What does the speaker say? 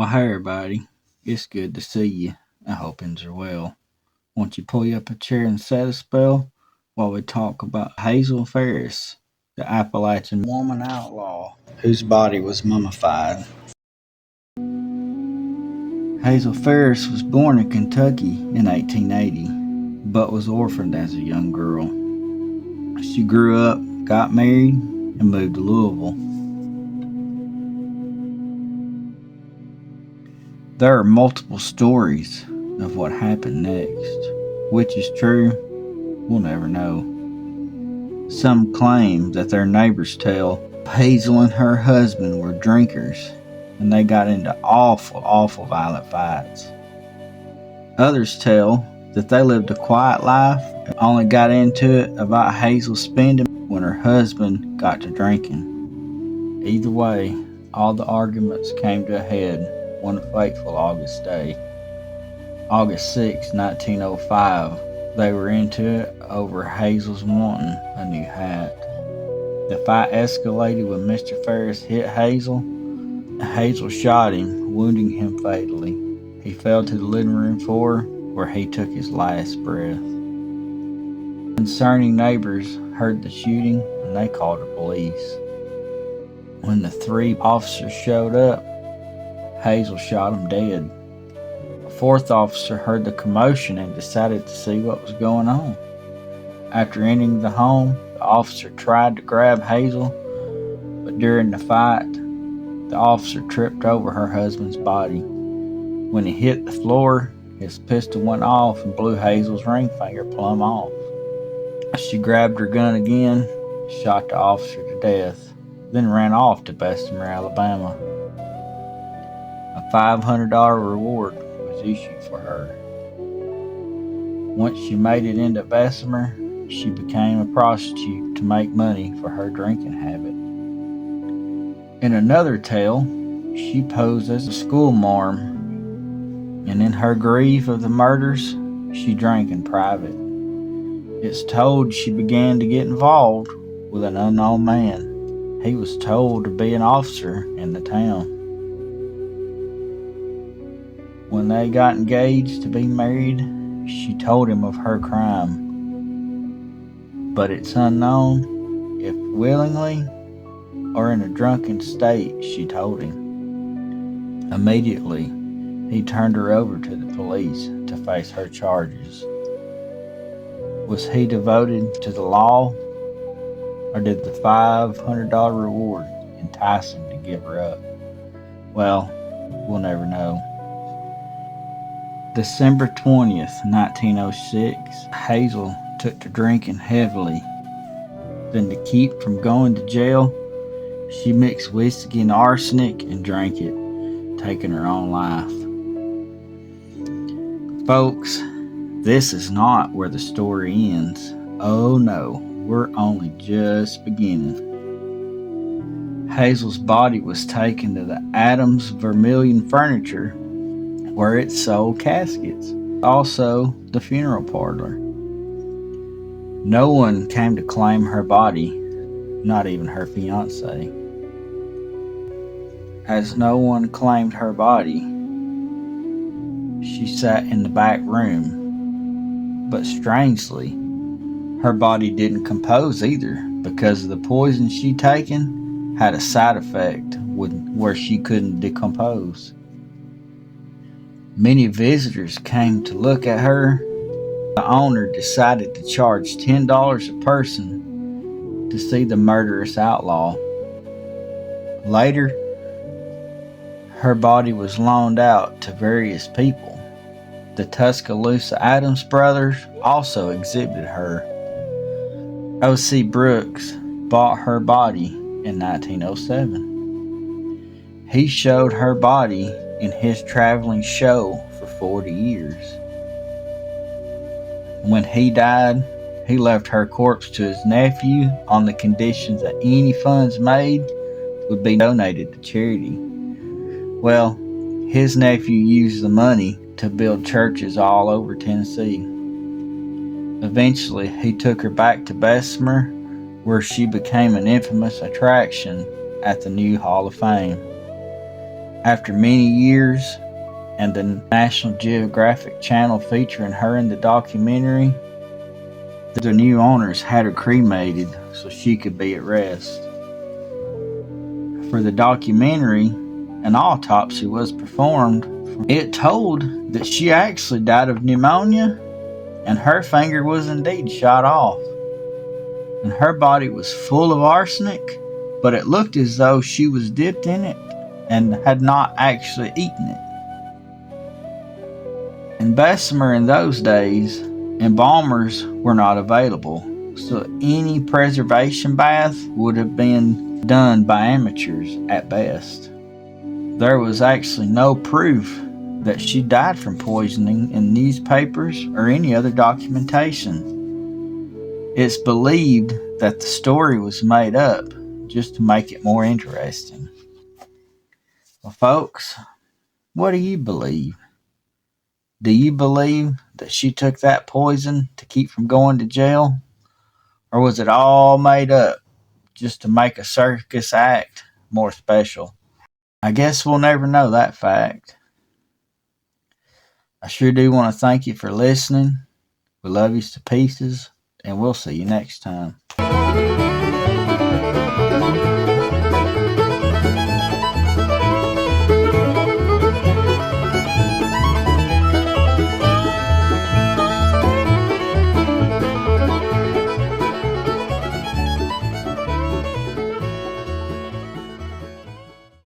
Well, hey everybody, it's good to see you. I hope things are well. Won't you pull you up a chair and set a spell while we talk about Hazel Ferris, the Appalachian woman outlaw whose body was mummified. Hazel Ferris was born in Kentucky in 1880, but was orphaned as a young girl. She grew up, got married, and moved to Louisville. There are multiple stories of what happened next. Which is true, we'll never know. Some claim that their neighbors tell Hazel and her husband were drinkers and they got into awful violent fights. Others tell that they lived a quiet life and only got into it about Hazel spending when her husband got to drinking. Either way, all the arguments came to a head one fateful August day. August 6, 1905, they were into it over Hazel's wanting a new hat. The fight escalated when Mr. Ferris hit Hazel. Hazel shot him, wounding him fatally. He fell to the living room floor where he took his last breath. Concerning neighbors heard the shooting and they called the police. When the three officers showed up, Hazel shot him dead. A fourth officer heard the commotion and decided to see what was going on. After entering the home, the officer tried to grab Hazel, but during the fight, the officer tripped over her husband's body. When he hit the floor, his pistol went off and blew Hazel's ring finger plumb off. She grabbed her gun again, shot the officer to death, then ran off to Bessemer, Alabama. A $500 reward was issued for her. Once she made it into Bessemer, she became a prostitute to make money for her drinking habit. In another tale, she posed as a schoolmarm, and in her grief of the murders, she drank in private. It's told she began to get involved with an unknown man. He was told to be an officer in the town. When they got engaged to be married, she told him of her crime. But it's unknown if willingly or in a drunken state she told him. Immediately, he turned her over to the police to face her charges. Was he devoted to the law, or did the $500 reward entice him to give her up? Well, we'll never know. December 20th, 1906, Hazel took to drinking heavily. Then to keep from going to jail, she mixed whiskey and arsenic and drank it, taking her own life. Folks, this is not where the story ends. Oh no, we're only just beginning. Hazel's body was taken to the Adams Vermilion Furniture, where it sold caskets, also the funeral parlor. No one came to claim her body, not even her fiancé. As no one claimed her body, she sat in the back room. But strangely, her body didn't compose either, because the poison she'd taken had a side effect where she couldn't decompose. Many visitors came to look at her. The owner decided to charge $10 a person to see the murderous outlaw. Later, her body was loaned out to various people. The Tuscaloosa Adams brothers also exhibited her. O.C. Brooks bought her body in 1907. He showed her body in his traveling show for 40 years. When he died, he left her corpse to his nephew on the conditions that any funds made would be donated to charity. Well, his nephew used the money to build churches all over Tennessee. Eventually, he took her back to Bessemer, where she became an infamous attraction at the new Hall of Fame. After many years and the National Geographic Channel featuring her in the documentary, the new owners had her cremated so she could be at rest. For the documentary, an autopsy was performed. It told that she actually died of pneumonia and her finger was indeed shot off. And her body was full of arsenic, but it looked as though she was dipped in it and had not actually eaten it. In Bessemer in those days, embalmers were not available, so any preservation bath would have been done by amateurs at best. There was actually no proof that she died from poisoning in newspapers or any other documentation. It's believed that the story was made up just to make it more interesting. Well, folks, what do you believe? Do you believe that she took that poison to keep from going to jail? Or was it all made up just to make a circus act more special? I guess we'll never know that fact. I sure do want to thank you for listening. We love you to pieces, and we'll see you next time.